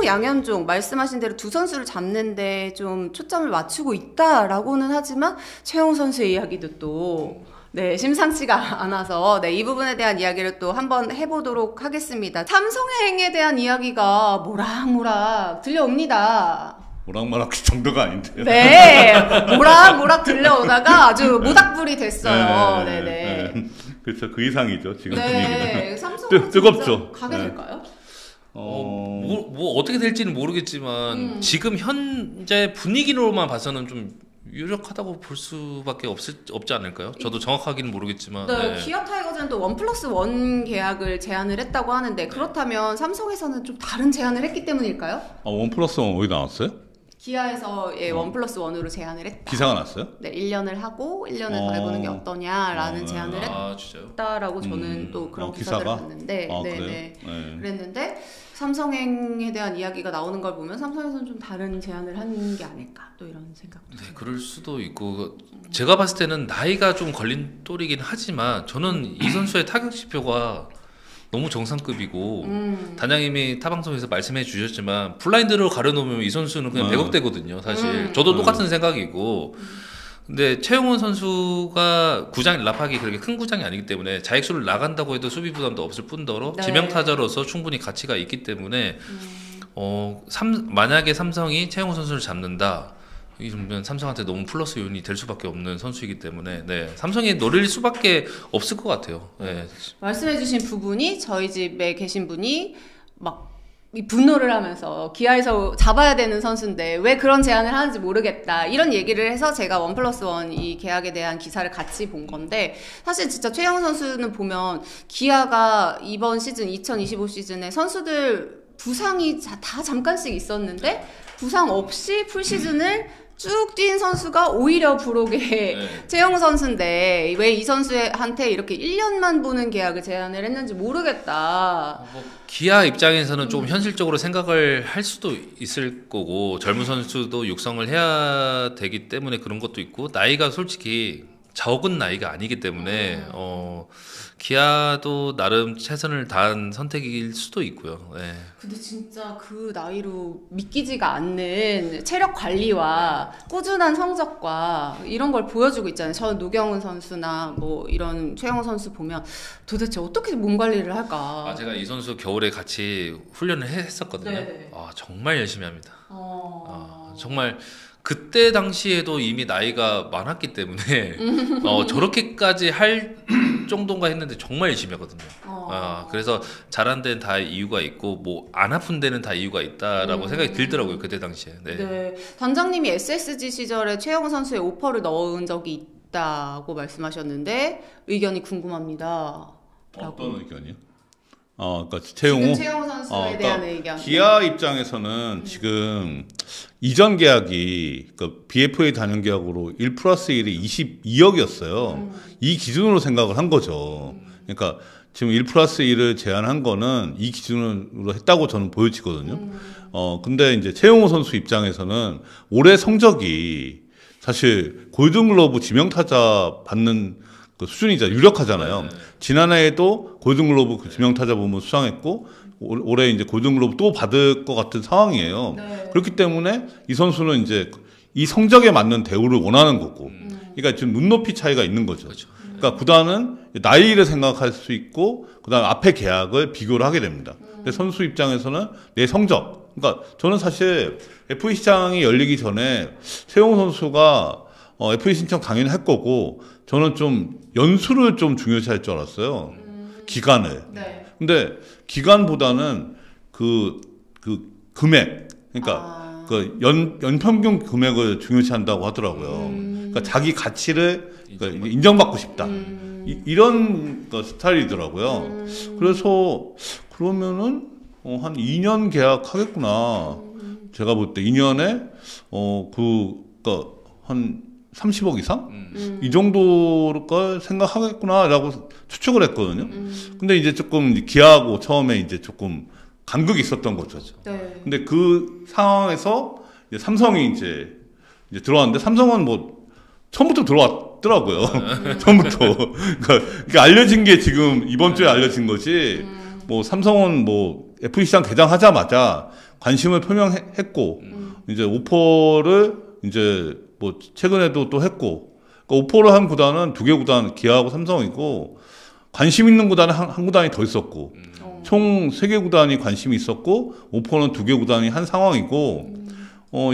양현종 말씀하신 대로 두 선수를 잡는데 좀 초점을 맞추고 있다라고는 하지만 최영우 선수의 이야기도 또 네, 심상치가 않아서 네, 이 부분에 대한 이야기를 또 한번 해보도록 하겠습니다. 삼성행에 대한 이야기가 모락모락 들려옵니다. 모락모락 그 정도가 아닌데요. 네, 모락모락 들려오다가 아주 모닥불이 됐어요. 네네. 그렇죠, 그 이상이죠 지금 네, 분위기는. 삼성은 뜨겁죠. 가게 될까요? 뭐 어떻게 될지는 모르겠지만 지금 현재 분위기로만 봐서는 좀 유력하다고 볼 수밖에 없지 않을까요? 저도 정확하기는 모르겠지만. 네, 기아 타이거즈는 또 1+1 계약을 제안을 했다고 하는데 그렇다면 삼성에서는 좀 다른 제안을 했기 때문일까요? 1+1 어디 나왔어요? 기아에서 1+1으로 제안을 했다. 기사가 났어요? 네, 1년을 하고 1년을 더 해보는 게 어떠냐라는 제안을 했다라고 저는 또 그런 기사들을 기사가? 봤는데 그래요? 네. 그랬는데 삼성행에 대한 이야기가 나오는 걸 보면 삼성에서는 좀 다른 제안을 한 게 아닐까 또 이런 생각도 네, 그럴 수도 있고 제가 봤을 때는 나이가 좀 걸린 또리긴 하지만 저는 이 선수의 타격 지표가 너무 정상급이고 단장님이 타방송에서 말씀해 주셨지만 블라인드로 가려놓으면 이 선수는 그냥 100억대거든요 사실. 저도 똑같은 생각이고 근데 최용훈 선수가 구장 랍하기 그렇게 큰 구장이 아니기 때문에 자익수를 나간다고 해도 수비 부담도 없을 뿐더러 네. 지명타자로서 충분히 가치가 있기 때문에 만약에 삼성이 최용훈 선수를 잡는다 이러면 삼성한테 너무 플러스 요인이 될 수밖에 없는 선수이기 때문에 네, 삼성이 노릴 수밖에 없을 것 같아요. 네. 말씀해주신 부분이 저희 집에 계신 분이 막 분노를 하면서 기아에서 잡아야 되는 선수인데 왜 그런 제안을 하는지 모르겠다 이런 얘기를 해서 제가 1+1 이 계약에 대한 기사를 같이 본 건데 사실 진짜 최영우 선수는 보면 기아가 이번 시즌 2025 시즌에 선수들 부상이 다 잠깐씩 있었는데 부상 없이 풀시즌을 쭉 뛴 선수가 오히려 부록의 최영우 선수인데 왜 이 선수한테 이렇게 1년만 보는 계약을 제안을 했는지 모르겠다. 기아 입장에서는 좀 현실적으로 생각을 할 수도 있을 거고 젊은 선수도 육성을 해야 되기 때문에 그런 것도 있고 나이가 솔직히 적은 나이가 아니기 때문에 기아도 나름 최선을 다한 선택일 수도 있고요. 네. 근데 진짜 그 나이로 믿기지가 않는 체력 관리와 꾸준한 성적과 이런 걸 보여주고 있잖아요. 저는 노경은 선수나 뭐 이런 최영호 선수 보면 도대체 어떻게 몸 관리를 할까? 제가 이 선수 겨울에 같이 훈련을 했었거든요. 네네. 정말 열심히 합니다. 정말 그때 당시에도 이미 나이가 많았기 때문에 저렇게까지 할 정도인가 했는데 정말 열심히 하거든요. 그래서 잘한 데는 다 이유가 있고 뭐 안 아픈 데는 다 이유가 있다라고 생각이 들더라고요. 그때 당시에. 네. 단장님이 SSG 시절에 최영우 선수의 오퍼를 넣은 적이 있다고 말씀하셨는데 의견이 궁금합니다. 어떤 의견이요? 그러니까 최용우 선수에 대한 의견. 기아 입장에서는 지금 이전 계약이 그러니까 BFA 단연 계약으로 1+1이 22억이었어요. 이 기준으로 생각을 한 거죠. 그러니까 지금 1+1을 제안한 거는 이 기준으로 했다고 저는 보여지거든요. 근데 이제 최용우 선수 입장에서는 올해 성적이 사실 골든글러브 지명타자 받는 그 수준이자 유력하잖아요. 지난해에도 골든글러브 그 지명타자 부문 수상했고 올해 이제 골든글러브 또 받을 것 같은 상황이에요. 그렇기 때문에 이 선수는 이제 이 성적에 맞는 대우를 원하는 거고, 그러니까 지금 눈높이 차이가 있는 거죠. 그러니까 구단은 나이를 생각할 수 있고 그다음 앞에 계약을 비교를 하게 됩니다. 근데 선수 입장에서는 내 성적, 그러니까 저는 사실 FA 시장이 열리기 전에 최용우 선수가 FA 신청 당연히 할 거고 저는 좀 연수를 좀 중요시할 줄 알았어요. 기간을. 근데 기간보다는 그 금액, 그러니까 그 연평균 금액을 중요시한다고 하더라고요. 그러니까 자기 가치를 그러니까 인정받고 싶다. 이런 스타일이더라고요. 그래서 그러면은 한 2년 계약하겠구나. 제가 볼 때 2년에 그러니까 한 30억 이상? 이 정도를 생각하겠구나라고 추측을 했거든요. 근데 이제 조금 기아하고 처음에 이제 조금 간극이 있었던 거죠. 근데 그 상황에서 이제 삼성이 이제 들어왔는데 삼성은 뭐 처음부터 들어왔더라고요. 처음부터. 그러니까 알려진 게 지금 이번 주에 알려진 거지. 뭐 삼성은 뭐 FA 시장 개장하자마자 관심을 표명했고 이제 오퍼를 이제 뭐 최근에도 또 했고 그러니까 오퍼를 한 구단은 2개 구단 기아하고 삼성이고 관심 있는 구단은 한 구단이 더 있었고 총 3개 구단이 관심이 있었고 오퍼는 2개 구단이 한 상황이고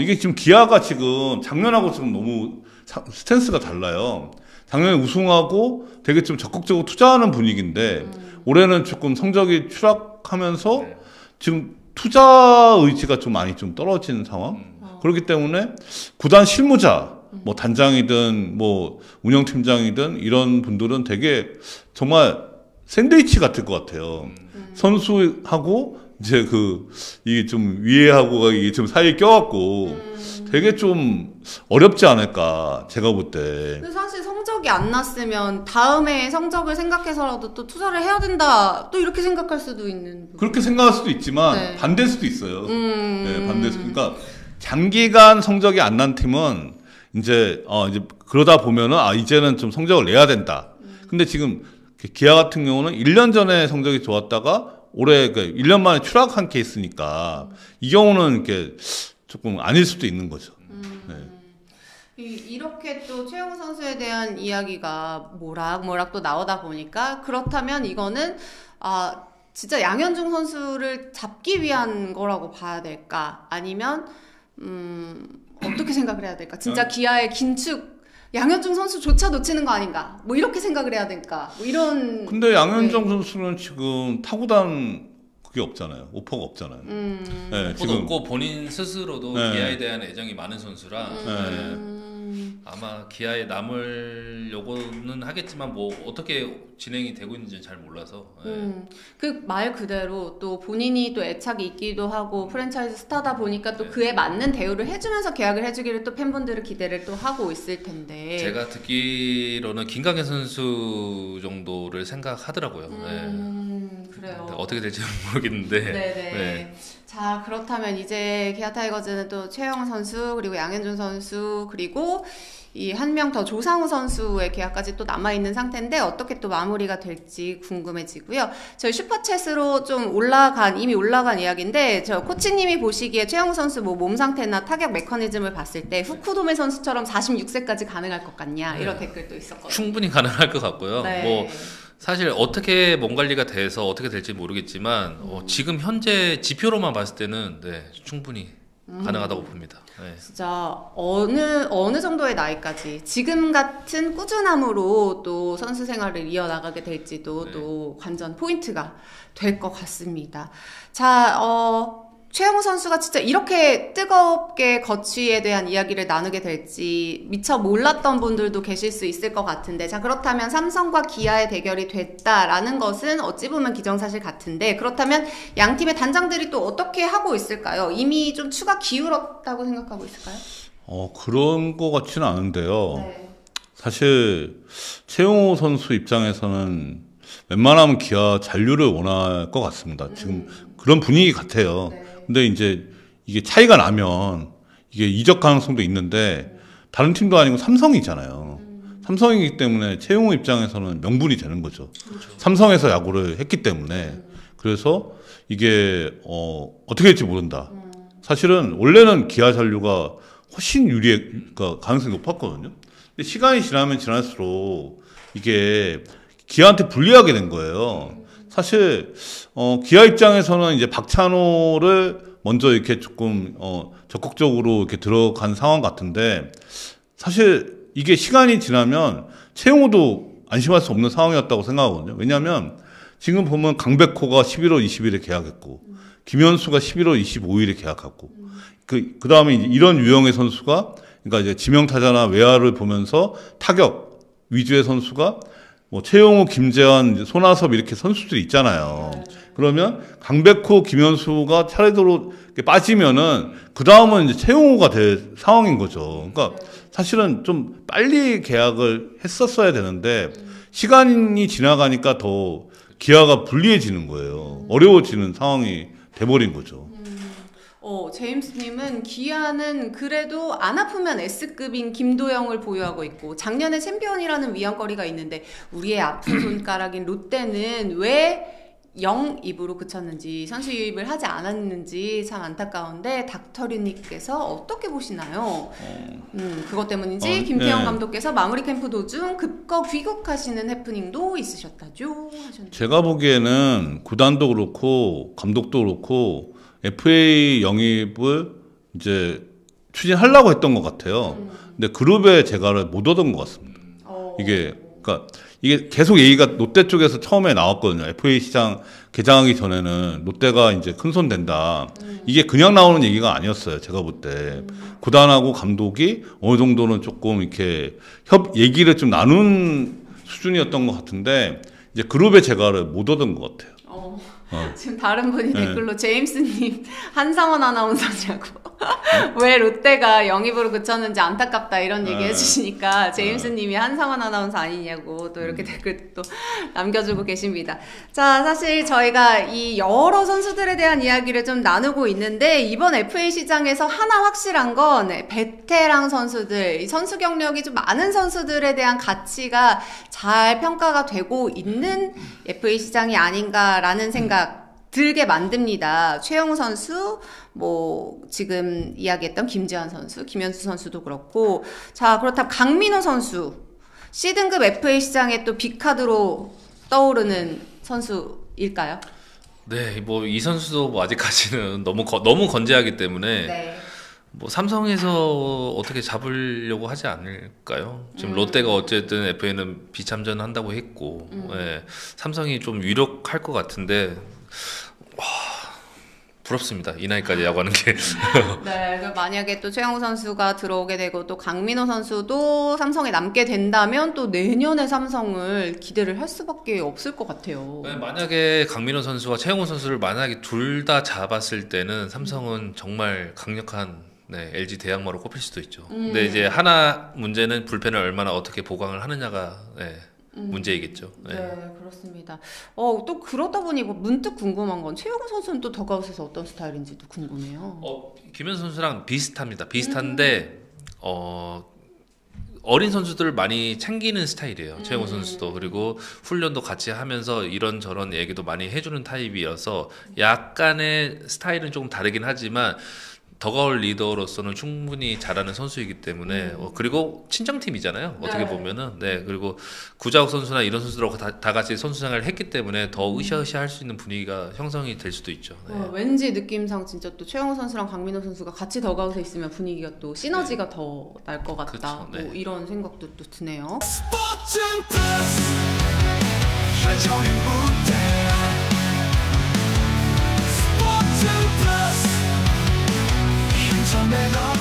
이게 지금 기아가 지금 작년하고 지금 너무 스탠스가 달라요. 작년에 우승하고 되게 좀 적극적으로 투자하는 분위기인데 올해는 조금 성적이 추락하면서 지금 투자 의지가 좀 많이 좀 떨어지는 상황. 그렇기 때문에 구단 실무자, 뭐 단장이든 뭐 운영팀장이든 이런 분들은 되게 정말 샌드위치 같을 것 같아요. 선수하고 이제 이게 좀 위에하고 이게 좀 사이에 껴갖고 되게 좀 어렵지 않을까 제가 볼 때. 근데 사실 성적이 안 났으면 다음에 성적을 생각해서라도 또 투자를 해야 된다. 또 이렇게 생각할 수도 있는. 그렇게 생각할 수도 있지만 네. 반대일 수도 있어요. 네, 반대일 수도. 그러니까 장기간 성적이 안 난 팀은 이제 그러다 보면은 이제는 좀 성적을 내야 된다. 근데 지금 기아 같은 경우는 1년 전에 성적이 좋았다가 올해 1년 만에 추락한 케이스니까 이 경우는 이렇게 조금 아닐 수도 있는 거죠. 네. 이렇게 또 최영우 선수에 대한 이야기가 모락 또 나오다 보니까 그렇다면 이거는 진짜 양현종 선수를 잡기 위한 거라고 봐야 될까? 아니면 어떻게 생각을 해야 될까? 진짜 기아의 긴축 양현종 선수조차 놓치는 거 아닌가? 뭐 이렇게 생각을 해야 될까? 뭐 이런. 근데 양현종 선수는 지금 타구단 그게 없잖아요. 오퍼가 없잖아요. 네, 지금 없고 본인 스스로도 네. 기아에 대한 애정이 많은 선수라 아마 기아에 남으려고는 하겠지만 뭐 어떻게 진행이 되고 있는지는 잘 몰라서. 그 말 그대로 또 본인이 또 애착이 있기도 하고 프랜차이즈 스타다 보니까 또 그에 맞는 대우를 해주면서 계약을 해주기를 또 팬분들은 기대를 또 하고 있을 텐데. 제가 듣기로는 김강현 선수 정도를 생각하더라고요. 그래요. 어떻게 될지는 모르겠는데. 네네. 네. 자, 그렇다면 이제 기아 타이거즈는 또 최영우 선수 그리고 양현종 선수 그리고 이 한 명 더 조상우 선수의 계약까지 또 남아있는 상태인데 어떻게 또 마무리가 될지 궁금해지고요. 저희 슈퍼챗으로 좀 이미 올라간 이야기인데 저 코치님이 보시기에 최영우 선수 뭐 몸 상태나 타격 메커니즘을 봤을 때 후쿠도메 선수처럼 46세까지 가능할 것 같냐 이런 댓글도 있었거든요. 충분히 가능할 것 같고요. 네. 뭐 사실 어떻게 몸 관리가 돼서 어떻게 될지 모르겠지만 지금 현재 지표로만 봤을 때는 충분히 가능하다고 봅니다. 네. 진짜 어느 정도의 나이까지 지금 같은 꾸준함으로 또 선수 생활을 이어나가게 될지도 또 관전 포인트가 될 것 같습니다. 자, 최영우 선수가 진짜 이렇게 뜨겁게 거취에 대한 이야기를 나누게 될지 미처 몰랐던 분들도 계실 수 있을 것 같은데, 자, 그렇다면 삼성과 기아의 대결이 됐다라는 것은 어찌 보면 기정사실 같은데, 그렇다면 양 팀의 단장들이 또 어떻게 하고 있을까요? 이미 좀 추가 기울었다고 생각하고 있을까요? 그런 것 같지는 않은데요. 네. 사실 최용호 선수 입장에서는 웬만하면 기아 잔류를 원할 것 같습니다. 지금 그런 분위기 같아요. 네. 근데 이제 이게 차이가 나면 이게 이적 가능성도 있는데 다른 팀도 아니고 삼성이잖아요. 삼성이기 때문에 최용호 입장에서는 명분이 되는 거죠. 그렇죠. 삼성에서 야구를 했기 때문에. 그래서 이게 어떻게 될지 모른다. 사실은 원래는 기아 잔류가 훨씬 그러니까 가능성이 높았거든요. 근데 시간이 지나면 지날수록 이게 기아한테 불리하게 된 거예요. 사실 기아 입장에서는 이제 박찬호를 먼저 이렇게 조금 적극적으로 이렇게 들어간 상황 같은데, 사실 이게 시간이 지나면 최용호도 안심할 수 없는 상황이었다고 생각하거든요. 왜냐하면 지금 보면 강백호가 11월 20일에 계약했고 김현수가 11월 25일에 계약했고 그 다음에 이런 유형의 선수가, 그러니까 이제 지명타자나 외야를 보면서 타격 위주의 선수가 뭐 최용호, 김재환, 손아섭 이렇게 선수들이 있잖아요. 그러면 강백호, 김현수가 차례대로 빠지면은 그 다음은 이제 최용호가 될 상황인 거죠. 그러니까 사실은 좀 빨리 계약을 했었어야 되는데 시간이 지나가니까 더 기아가 불리해지는 거예요. 어려워지는 상황이 돼버린 거죠. 제임스님은 기아는 그래도 안 아프면 S급인 김도영을 보유하고 있고 작년에 챔피언이라는 위안거리가 있는데 우리의 아픈 손가락인 롯데는 왜 영입으로 그쳤는지 선수 유입을 하지 않았는지 참 안타까운데 닥터리님께서 어떻게 보시나요? 그것 때문인지 김태형 네. 감독께서 마무리 캠프 도중 급거 귀국하시는 해프닝도 있으셨다죠? 하셨는데. 제가 보기에는 구단도 그렇고 감독도 그렇고 FA 영입을 이제 추진하려고 했던 것 같아요. 근데 그룹의 재가를 못 얻은 것 같습니다. 그러니까 이게 계속 얘기가 롯데 쪽에서 처음에 나왔거든요. FA 시장 개장하기 전에는 롯데가 이제 큰손 된다. 이게 그냥 나오는 얘기가 아니었어요. 제가 볼 때. 구단하고 감독이 어느 정도는 조금 이렇게 얘기를 좀 나눈 수준이었던 것 같은데 이제 그룹의 재가를 못 얻은 것 같아요. 지금 다른 분이 네. 댓글로 제임스님 한상원 아나운서냐고 왜 롯데가 영입으로 그쳤는지 안타깝다 이런 얘기 해주시니까 제임스님이 한상원 아나운서 아니냐고 또 이렇게 댓글 또 남겨주고 계십니다. 자, 사실 저희가 이 여러 선수들에 대한 이야기를 좀 나누고 있는데 이번 FA 시장에서 하나 확실한 건 베테랑 선수들, 이 선수 경력이 좀 많은 선수들에 대한 가치가 잘 평가가 되고 있는 FA 시장이 아닌가라는 생각 들게 만듭니다. 최영우 선수, 뭐 지금 이야기했던 김지환 선수, 김현수 선수도 그렇고, 자 그렇다면 강민호 선수 C등급 FA 시장에 또 빅카드로 떠오르는 선수일까요? 네, 뭐 이 선수도 뭐 아직까지는 너무 건재하기 때문에 네. 뭐 삼성에서 어떻게 잡으려고 하지 않을까요? 지금 롯데가 어쨌든 FA는 비참전한다고 했고, 예, 삼성이 좀 유력할 것 같은데. 와, 부럽습니다. 이 나이까지 야구하는 게. 네, 만약에 또 최영우 선수가 들어오게 되고 또 강민호 선수도 삼성에 남게 된다면 또 내년에 삼성을 기대를 할 수밖에 없을 것 같아요. 네, 만약에 강민호 선수와 최영우 선수를 만약에 둘 다 잡았을 때는 삼성은 정말 강력한 LG 대항마로 꼽힐 수도 있죠. 근데 이제 하나 문제는 불펜을 얼마나 어떻게 보강을 하느냐가 문제이겠죠. 네, 그렇습니다. 또 그러다 보니 문득 궁금한 건 최영우 선수는 또 더가웃에서 어떤 스타일인지도 궁금해요. 김현수 선수랑 비슷합니다. 비슷한데 어린 선수들을 많이 챙기는 스타일이에요. 최영우 선수도. 그리고 훈련도 같이 하면서 이런저런 얘기도 많이 해주는 타입이어서 약간의 스타일은 조금 다르긴 하지만 더가울 리더로서는 충분히 잘하는 선수이기 때문에 그리고 친정팀이잖아요. 어떻게 보면은. 네, 그리고 구자욱 선수나 이런 선수들하고 다 같이 선수 생활을 했기 때문에 더 으쌰으쌰할 수 있는 분위기가 형성이 될 수도 있죠. 네. 왠지 느낌상 진짜 또 최영우 선수랑 강민호 선수가 같이 더가웃에 있으면 분위기가 또 시너지가 더 날 것 같다. 그쵸, 네. 뭐 이런 생각도 또 드네요. 스포츠 플러스 한정의 무대 스포츠 플러스 인터넷